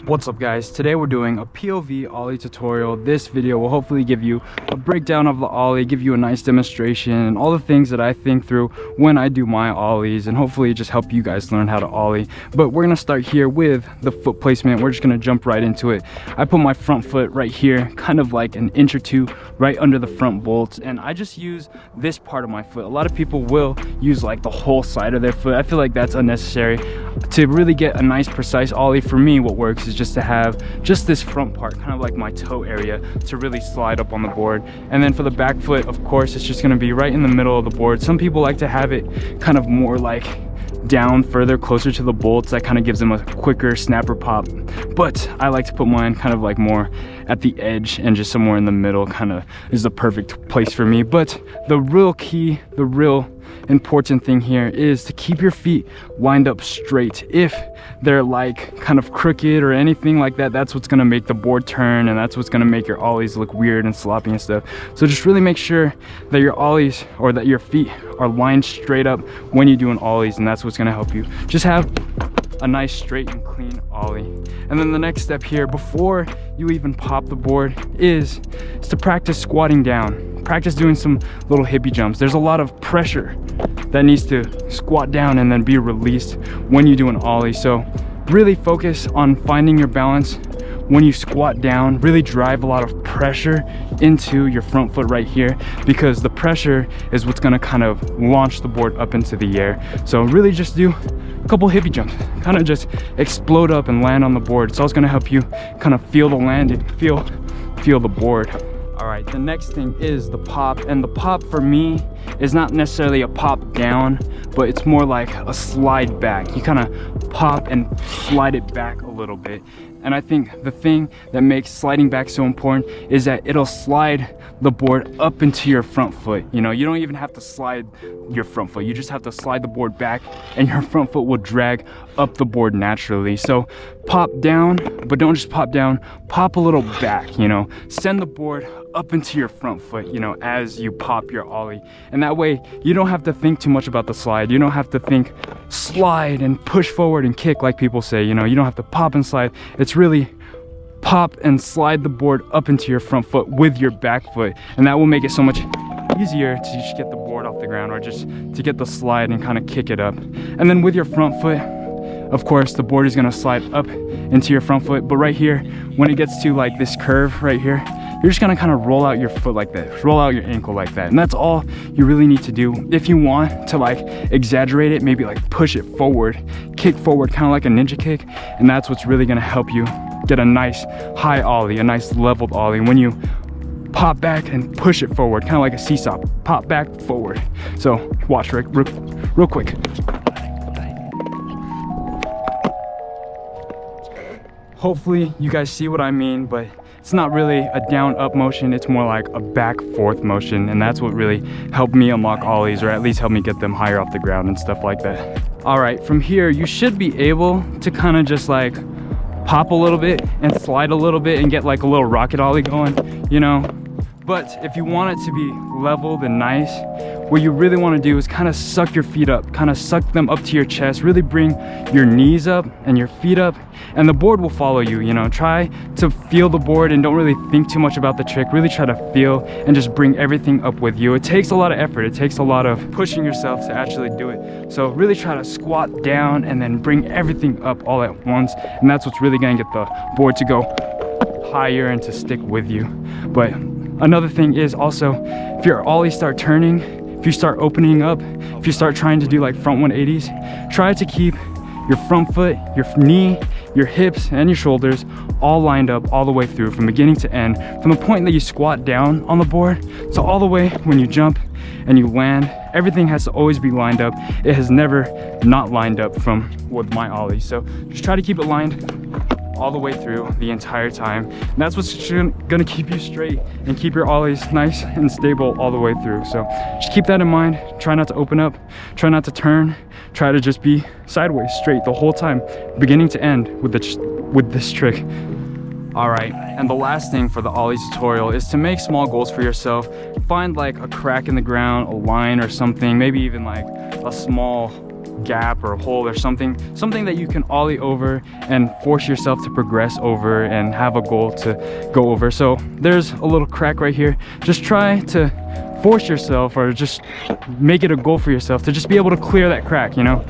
What's up guys, today we're doing a POV ollie tutorial. This video will hopefully give you a breakdown of the ollie, give you a nice demonstration and all the things that I think through when I do my ollies, and hopefully just help you guys learn how to ollie. But we're gonna start here with the foot placement. We're just gonna jump right into it. I put my front foot right here, kind of like an inch or two right under the front bolts, and I just use this part of my foot. A lot of people will use like the whole side of their foot. I feel like that's unnecessary. To really get a nice precise ollie, for me what works is just to have just this front part, kind of like my toe area, to really slide up on the board. And then for the back foot, of course, it's just going to be right in the middle of the board. Some people like to have it kind of more like down further, closer to the bolts. That kind of gives them a quicker snapper pop, but I like to put mine kind of like more at the edge, and just somewhere in the middle kind of is the perfect place for me. But the real key, the real important thing here is to keep your feet lined up straight. If they're like kind of crooked or anything like that, that's what's going to make the board turn, and that's what's going to make your ollies look weird and sloppy and stuff. So just really make sure that your ollies, or that your feet are lined straight up when you do an ollies, and that's what's going to help you just have a nice straight and clean ollie. And then the next step here, before you even pop the board, is to practice squatting down. Practice doing some little hippie jumps. There's a lot of pressure that needs to squat down and then be released when you do an ollie. So really focus on finding your balance when you squat down. Really drive a lot of pressure into your front foot right here, because the pressure is what's going to kind of launch the board up into the air. So really just do a couple hippie jumps, kind of just explode up and land on the board. It's also going to help you kind of feel the landing, feel the board. All right, the next thing is the pop, and the pop for me is not necessarily a pop down, but it's more like a slide back. You kind of pop and slide it back a little bit. And I think the thing that makes sliding back so important is that it'll slide the board up into your front foot. You know, you don't even have to slide your front foot. You just have to slide the board back, and your front foot will drag up the board naturally. So pop down, but don't just pop down, pop a little back, you know, send the board up into your front foot, you know, as you pop your ollie. And that way you don't have to think too much about the slide. You don't have to think slide and push forward and kick like people say. You know, you don't have to pop and slide. It's really pop and slide the board up into your front foot with your back foot, and that will make it so much easier to just get the board off the ground, or just to get the slide and kind of kick it up. And then with your front foot, of course, the board is going to slide up into your front foot, but right here, when it gets to like this curve right here, you're just gonna kind of roll out your foot like that, roll out your ankle like that. And that's all you really need to do. If you want to like exaggerate it, maybe like push it forward, kick forward, kind of like a ninja kick. And that's what's really gonna help you get a nice high ollie, a nice leveled ollie. When you pop back and push it forward, kind of like a seesaw, pop back forward. So watch real quick. Hopefully you guys see what I mean, but it's not really a down up motion, it's more like a back forth motion, and that's what really helped me unlock ollies, or at least help me get them higher off the ground and stuff like that. All right, from here you should be able to kind of just like pop a little bit and slide a little bit and get like a little rocket ollie going, you know. But if you want it to be leveled and nice, what you really want to do is kind of suck your feet up, kind of suck them up to your chest, really bring your knees up and your feet up, and the board will follow you. You know, try to feel the board and don't really think too much about the trick. Really try to feel and just bring everything up with you. It takes a lot of effort, it takes a lot of pushing yourself to actually do it. So really try to squat down and then bring everything up all at once, and that's what's really going to get the board to go higher and to stick with you. But another thing is also, if your ollies start turning, if you start opening up, if you start trying to do like front 180s, try to keep your front foot, your knee, your hips, and your shoulders all lined up all the way through, from beginning to end, from the point that you squat down on the board to all the way when you jump and you land. Everything has to always be lined up. It has never not lined up with my ollie. So just try to keep it lined all the way through the entire time, and that's what's gonna keep you straight and keep your ollies nice and stable all the way through. So just keep that in mind. Try not to open up, try not to turn, try to just be sideways straight the whole time, beginning to end, with this trick. All right, and the last thing for the ollie tutorial is to make small goals for yourself. Find like a crack in the ground, a line or something, maybe even like a small gap or hole or something that you can ollie over and force yourself to progress over and have a goal to go over. So there's a little crack right here. Just try to force yourself, or just make it a goal for yourself to just be able to clear that crack, you know,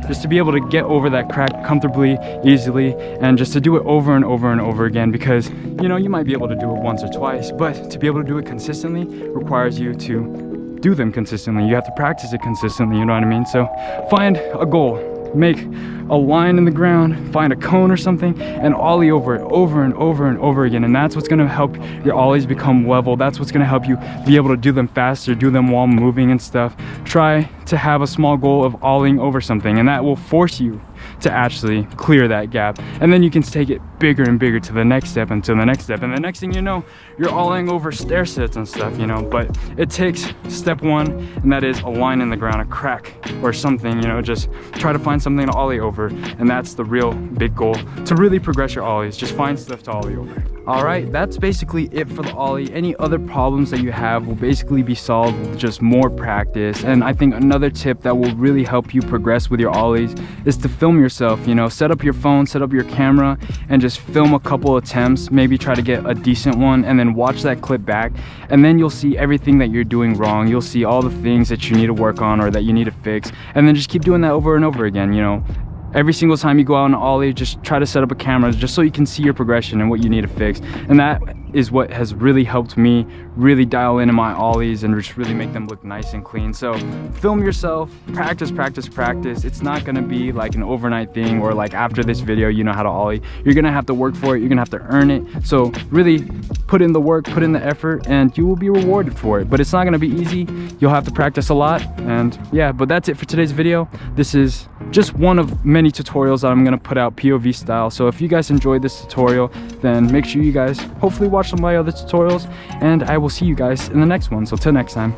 just to be able to get over that crack comfortably, easily, and just to do it over and over and over again, because you know, you might be able to do it once or twice, but to be able to do it consistently requires you to do them consistently. You have to practice it consistently, you know what I mean? So find a goal, make a line in the ground, find a cone or something, and ollie over it over and over and over again. And that's what's going to help your ollies become level. That's what's going to help you be able to do them faster, do them while moving and stuff. Try to have a small goal of ollieing over something, and that will force you to actually clear that gap. And then you can take it bigger and bigger to the next step and to the next step, and the next thing you know, you're ollieing over stair sets and stuff, you know. But it takes step one, and that is a line in the ground, a crack or something, you know. Just try to find something to ollie over, and that's the real big goal to really progress your ollies. Just find stuff to ollie over. All right, that's basically it for the ollie. Any other problems that you have will basically be solved with just more practice. And I think another tip that will really help you progress with your ollies is to film yourself. You know, set up your phone, set up your camera, and just film a couple attempts. Maybe try to get a decent one, and then watch that clip back, and then you'll see everything that you're doing wrong. You'll see all the things that you need to work on or that you need to fix, and then just keep doing that over and over again, you know. Every single time you go out on an ollie, just try to set up a camera just so you can see your progression and what you need to fix. And that is what has really helped me really dial into my ollies and just really make them look nice and clean. So film yourself, practice, practice, practice. It's not gonna be like an overnight thing, or like after this video you know how to ollie. You're gonna have to work for it, you're gonna have to earn it. So really put in the work, put in the effort, and you will be rewarded for it. But it's not gonna be easy. You'll have to practice a lot. And yeah, but that's it for today's video. This is just one of many tutorials that I'm gonna put out POV style. So if you guys enjoyed this tutorial, then make sure you guys hopefully watch some of my other tutorials, and I will see you guys in the next one. So till next time.